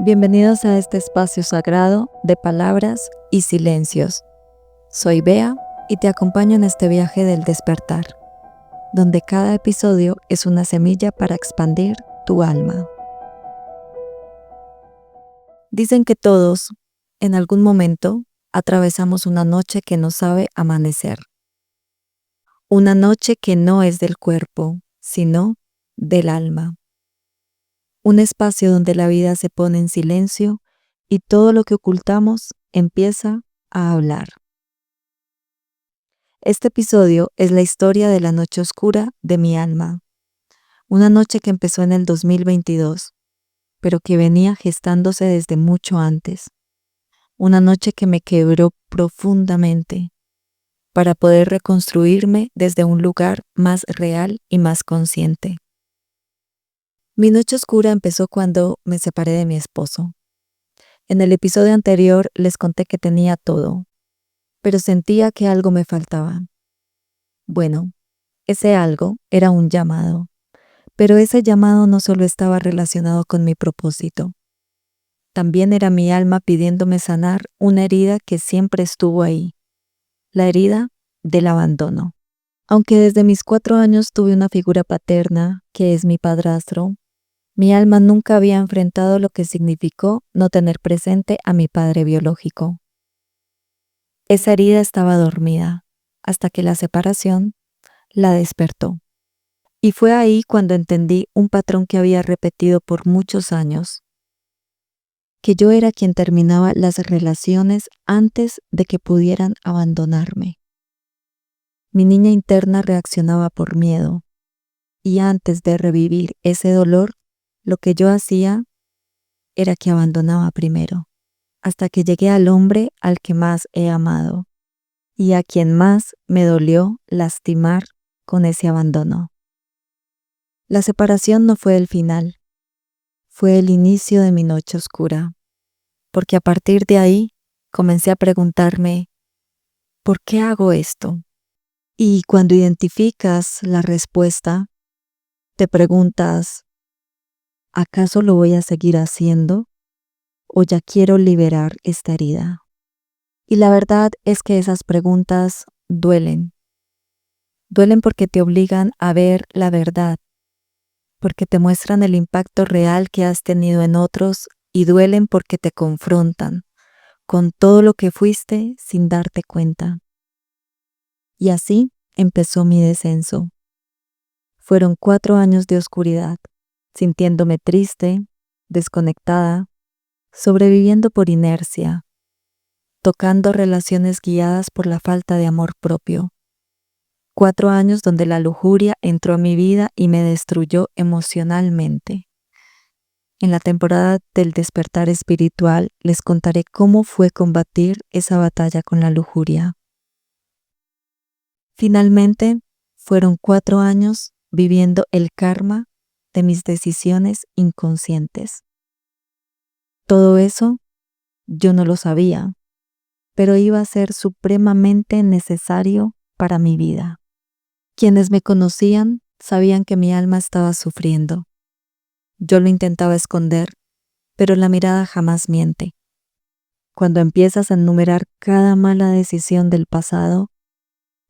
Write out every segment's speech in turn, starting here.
Bienvenidos a este espacio sagrado de palabras y silencios. Soy Bea y te acompaño en este viaje del despertar, donde cada episodio es una semilla para expandir tu alma. Dicen que todos, en algún momento, atravesamos una noche que no sabe amanecer. Una noche que no es del cuerpo, sino del alma. Un espacio donde la vida se pone en silencio y todo lo que ocultamos empieza a hablar. Este episodio es la historia de la noche oscura de mi alma. Una noche que empezó en el 2022, pero que venía gestándose desde mucho antes. Una noche que me quebró profundamente para poder reconstruirme desde un lugar más real y más consciente. Mi noche oscura empezó cuando me separé de mi esposo. En el episodio anterior les conté que tenía todo, pero sentía que algo me faltaba. Bueno, ese algo era un llamado, pero ese llamado no solo estaba relacionado con mi propósito. También era mi alma pidiéndome sanar una herida que siempre estuvo ahí, la herida del abandono. Aunque desde mis 4 años tuve una figura paterna, que es mi padrastro, mi alma nunca había enfrentado lo que significó no tener presente a mi padre biológico. Esa herida estaba dormida, hasta que la separación la despertó. Y fue ahí cuando entendí un patrón que había repetido por muchos años, que yo era quien terminaba las relaciones antes de que pudieran abandonarme. Mi niña interna reaccionaba por miedo, y antes de revivir ese dolor, lo que yo hacía era que abandonaba primero, hasta que llegué al hombre al que más he amado y a quien más me dolió lastimar con ese abandono. La separación no fue el final, fue el inicio de mi noche oscura, porque a partir de ahí comencé a preguntarme, ¿por qué hago esto? Y cuando identificas la respuesta, te preguntas, ¿acaso lo voy a seguir haciendo o ya quiero liberar esta herida? Y la verdad es que esas preguntas duelen. Duelen porque te obligan a ver la verdad, porque te muestran el impacto real que has tenido en otros y duelen porque te confrontan con todo lo que fuiste sin darte cuenta. Y así empezó mi descenso. Fueron 4 años de oscuridad, sintiéndome triste, desconectada, sobreviviendo por inercia, tocando relaciones guiadas por la falta de amor propio. 4 años donde la lujuria entró a mi vida y me destruyó emocionalmente. En la temporada del despertar espiritual les contaré cómo fue combatir esa batalla con la lujuria. Finalmente, fueron 4 años viviendo el karma de mis decisiones inconscientes. Todo eso yo no lo sabía, pero iba a ser supremamente necesario para mi vida. Quienes me conocían sabían que mi alma estaba sufriendo. Yo lo intentaba esconder, pero la mirada jamás miente. Cuando empiezas a enumerar cada mala decisión del pasado,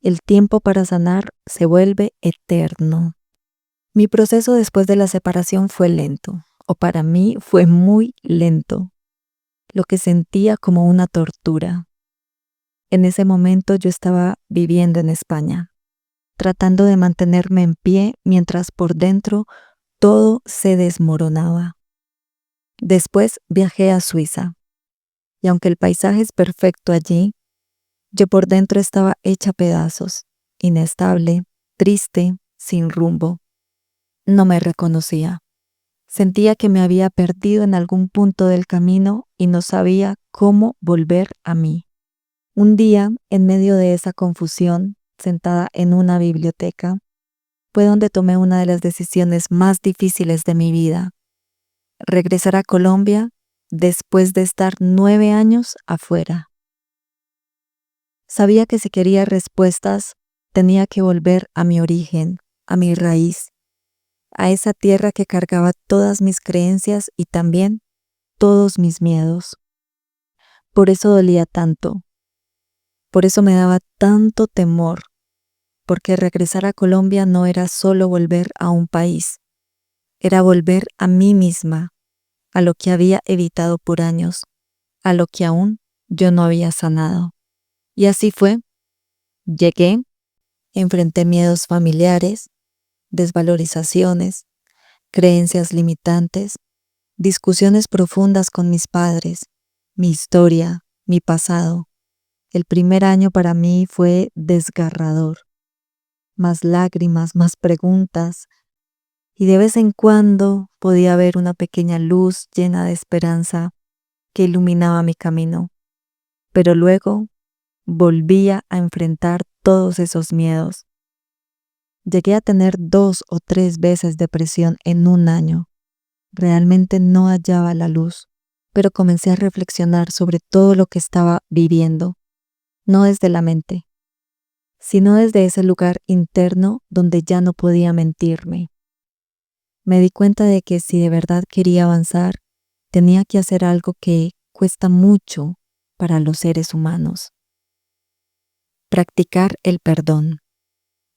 el tiempo para sanar se vuelve eterno. Mi proceso después de la separación fue lento, o para mí fue muy lento, lo que sentía como una tortura. En ese momento yo estaba viviendo en España, tratando de mantenerme en pie mientras por dentro todo se desmoronaba. Después viajé a Suiza, y aunque el paisaje es perfecto allí, yo por dentro estaba hecha pedazos, inestable, triste, sin rumbo. No me reconocía. Sentía que me había perdido en algún punto del camino y no sabía cómo volver a mí. Un día, en medio de esa confusión, sentada en una biblioteca, fue donde tomé una de las decisiones más difíciles de mi vida: regresar a Colombia después de estar 9 años afuera. Sabía que si quería respuestas, tenía que volver a mi origen, a mi raíz, a esa tierra que cargaba todas mis creencias y también todos mis miedos. Por eso dolía tanto. Por eso me daba tanto temor. Porque regresar a Colombia no era solo volver a un país. Era volver a mí misma, a lo que había evitado por años, a lo que aún yo no había sanado. Y así fue. Llegué, enfrenté miedos familiares, desvalorizaciones, creencias limitantes, discusiones profundas con mis padres, mi historia, mi pasado. El primer año para mí fue desgarrador. Más lágrimas, más preguntas, y de vez en cuando podía ver una pequeña luz llena de esperanza que iluminaba mi camino. Pero luego volvía a enfrentar todos esos miedos. Llegué a tener 2 o 3 veces depresión en un año. Realmente no hallaba la luz, pero comencé a reflexionar sobre todo lo que estaba viviendo, no desde la mente, sino desde ese lugar interno donde ya no podía mentirme. Me di cuenta de que si de verdad quería avanzar, tenía que hacer algo que cuesta mucho para los seres humanos. Practicar el perdón.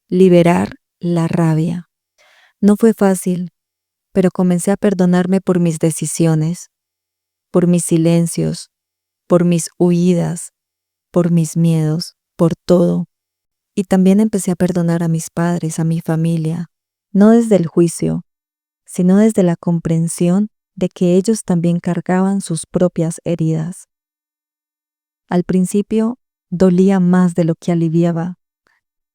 Liberar la rabia. No fue fácil, pero comencé a perdonarme por mis decisiones, por mis silencios, por mis huidas, por mis miedos, por todo. Y también empecé a perdonar a mis padres, a mi familia, no desde el juicio, sino desde la comprensión de que ellos también cargaban sus propias heridas. Al principio dolía más de lo que aliviaba.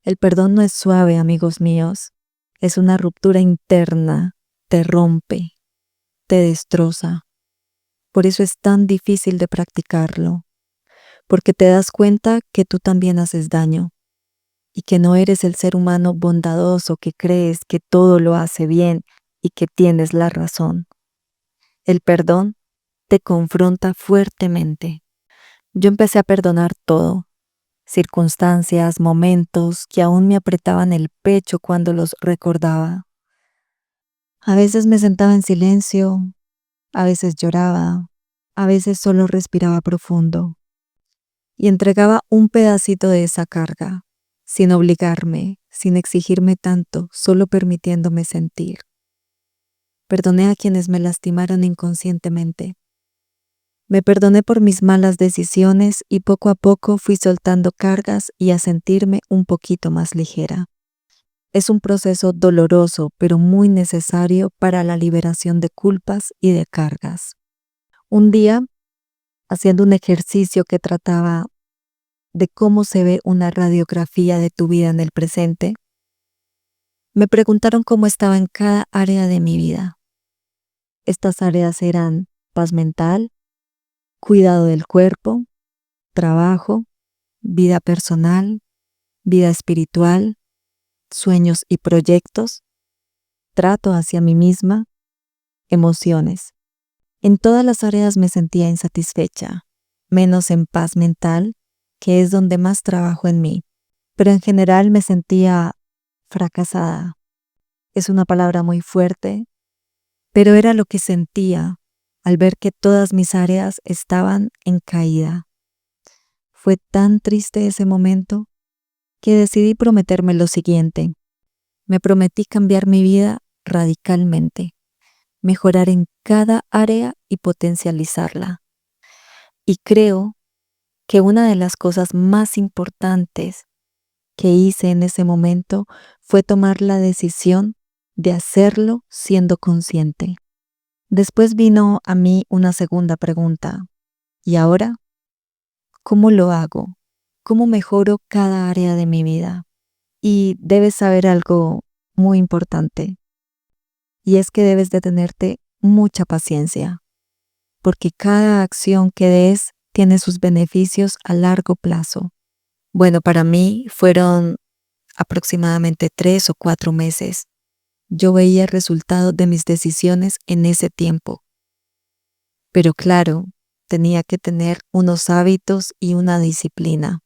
El perdón no es suave, amigos míos, es una ruptura interna, te rompe, te destroza. Por eso es tan difícil de practicarlo, porque te das cuenta que tú también haces daño y que no eres el ser humano bondadoso que crees que todo lo hace bien y que tienes la razón. El perdón te confronta fuertemente. Yo empecé a perdonar todo, circunstancias, momentos que aún me apretaban el pecho cuando los recordaba. A veces me sentaba en silencio, a veces lloraba, a veces solo respiraba profundo y entregaba un pedacito de esa carga, sin obligarme, sin exigirme tanto, solo permitiéndome sentir. Perdoné a quienes me lastimaron inconscientemente. Me perdoné por mis malas decisiones y poco a poco fui soltando cargas y a sentirme un poquito más ligera. Es un proceso doloroso, pero muy necesario para la liberación de culpas y de cargas. Un día, haciendo un ejercicio que trataba de cómo se ve una radiografía de tu vida en el presente, me preguntaron cómo estaba en cada área de mi vida. Estas áreas eran paz mental, cuidado del cuerpo, trabajo, vida personal, vida espiritual, sueños y proyectos, trato hacia mí misma, emociones. En todas las áreas me sentía insatisfecha, menos en paz mental, que es donde más trabajo en mí, pero en general me sentía fracasada. Es una palabra muy fuerte, pero era lo que sentía al ver que todas mis áreas estaban en caída. Fue tan triste ese momento que decidí prometerme lo siguiente. Me prometí cambiar mi vida radicalmente, mejorar en cada área y potencializarla. Y creo que una de las cosas más importantes que hice en ese momento fue tomar la decisión de hacerlo siendo consciente. Después vino a mí una segunda pregunta. ¿Y ahora? ¿Cómo lo hago? ¿Cómo mejoro cada área de mi vida? Y debes saber algo muy importante, y es que debes de tenerte mucha paciencia, porque cada acción que des tiene sus beneficios a largo plazo. Bueno, para mí fueron aproximadamente 3 o 4 meses. Yo veía el resultado de mis decisiones en ese tiempo. Pero claro, tenía que tener unos hábitos y una disciplina.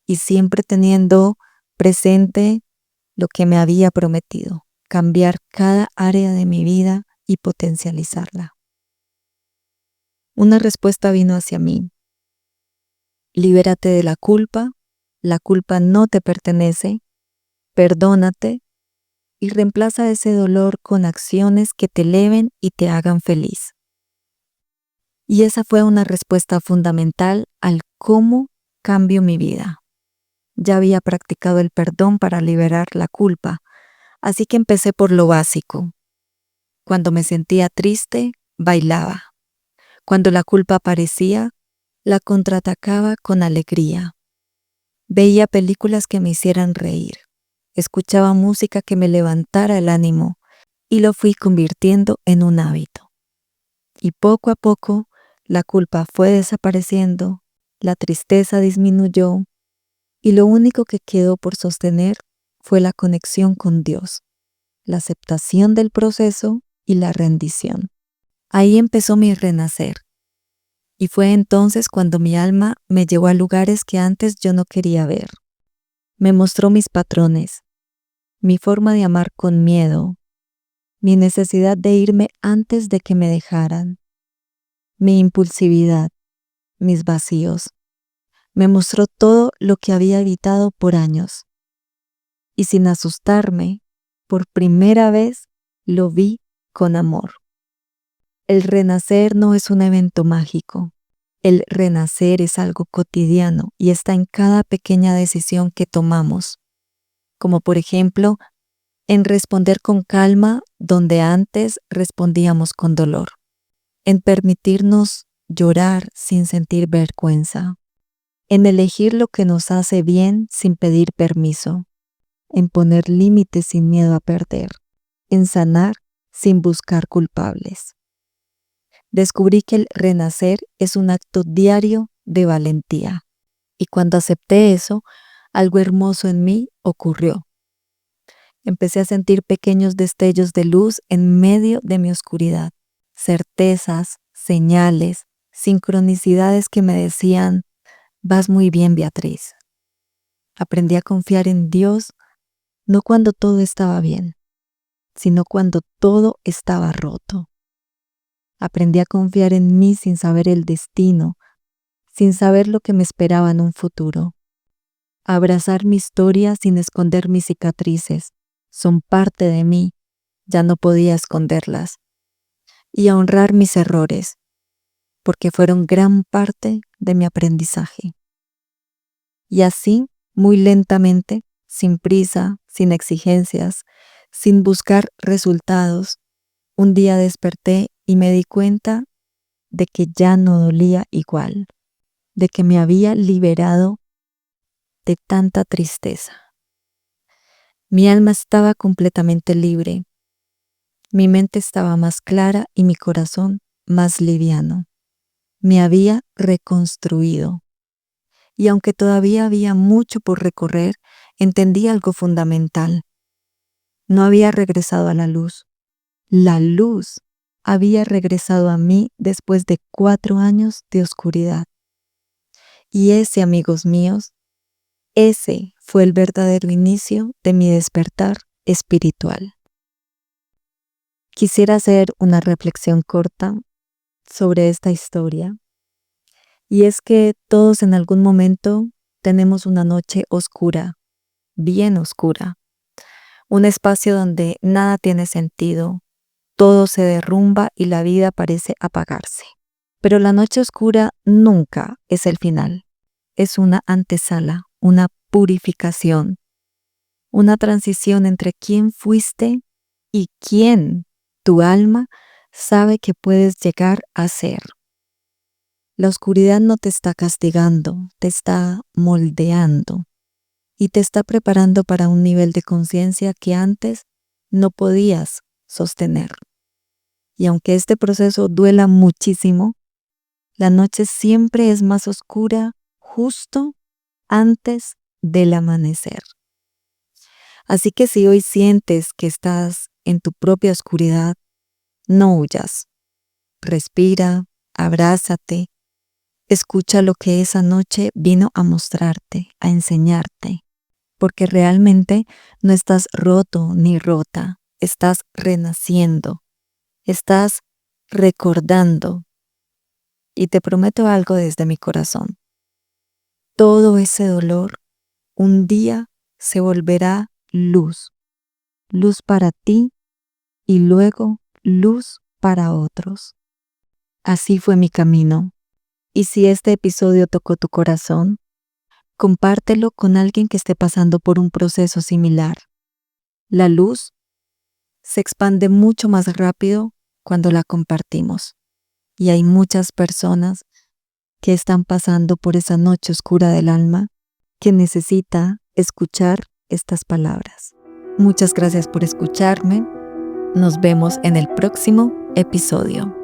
Y siempre teniendo presente lo que me había prometido, cambiar cada área de mi vida y potencializarla. Una respuesta vino hacia mí. Libérate de la culpa no te pertenece, perdónate y reemplaza ese dolor con acciones que te eleven y te hagan feliz. Y esa fue una respuesta fundamental al cómo cambio mi vida. Ya había practicado el perdón para liberar la culpa, así que empecé por lo básico. Cuando me sentía triste, bailaba. Cuando la culpa aparecía, la contraatacaba con alegría. Veía películas que me hicieran reír. Escuchaba música que me levantara el ánimo y lo fui convirtiendo en un hábito. Y poco a poco, la culpa fue desapareciendo, la tristeza disminuyó y lo único que quedó por sostener fue la conexión con Dios, la aceptación del proceso y la rendición. Ahí empezó mi renacer. Y fue entonces cuando mi alma me llevó a lugares que antes yo no quería ver. Me mostró mis patrones, mi forma de amar con miedo, mi necesidad de irme antes de que me dejaran, mi impulsividad, mis vacíos. Me mostró todo lo que había evitado por años. Y sin asustarme, por primera vez lo vi con amor. El renacer no es un evento mágico. El renacer es algo cotidiano y está en cada pequeña decisión que tomamos, como por ejemplo, en responder con calma donde antes respondíamos con dolor, en permitirnos llorar sin sentir vergüenza, en elegir lo que nos hace bien sin pedir permiso, en poner límites sin miedo a perder, en sanar sin buscar culpables. Descubrí que el renacer es un acto diario de valentía. Y cuando acepté eso, algo hermoso en mí ocurrió. Empecé a sentir pequeños destellos de luz en medio de mi oscuridad, certezas, señales, sincronicidades que me decían, vas muy bien, Beatriz. Aprendí a confiar en Dios no cuando todo estaba bien, sino cuando todo estaba roto. Aprendí a confiar en mí sin saber el destino, sin saber lo que me esperaba en un futuro. A abrazar mi historia sin esconder mis cicatrices. Son parte de mí, ya no podía esconderlas. Y a honrar mis errores, porque fueron gran parte de mi aprendizaje. Y así, muy lentamente, sin prisa, sin exigencias, sin buscar resultados, un día desperté y me di cuenta de que ya no dolía igual, de que me había liberado de tanta tristeza. Mi alma estaba completamente libre, mi mente estaba más clara y mi corazón más liviano. Me había reconstruido. Y aunque todavía había mucho por recorrer, entendí algo fundamental. No había regresado a la luz. La luz había regresado a mí después de 4 años de oscuridad. Y ese, amigos míos, ese fue el verdadero inicio de mi despertar espiritual. Quisiera hacer una reflexión corta sobre esta historia, y es que todos en algún momento tenemos una noche oscura, bien oscura, un espacio donde nada tiene sentido, todo se derrumba y la vida parece apagarse. Pero la noche oscura nunca es el final, es una antesala, una purificación, una transición entre quién fuiste y quién tu alma sabe que puedes llegar a ser. La oscuridad no te está castigando, te está moldeando y te está preparando para un nivel de conciencia que antes no podías sostener. Y aunque este proceso duela muchísimo, la noche siempre es más oscura justo antes del amanecer. Así que si hoy sientes que estás en tu propia oscuridad, no huyas. Respira, abrázate, escucha lo que esa noche vino a mostrarte, a enseñarte, porque realmente no estás roto ni rota, estás renaciendo, estás recordando. Y te prometo algo desde mi corazón. Todo ese dolor un día se volverá luz. Luz para ti y luego luz para otros. Así fue mi camino. Y si este episodio tocó tu corazón, compártelo con alguien que esté pasando por un proceso similar. La luz se expande mucho más rápido cuando la compartimos. Y hay muchas personas que están pasando por esa noche oscura del alma que necesita escuchar estas palabras. Muchas gracias por escucharme. Nos vemos en el próximo episodio.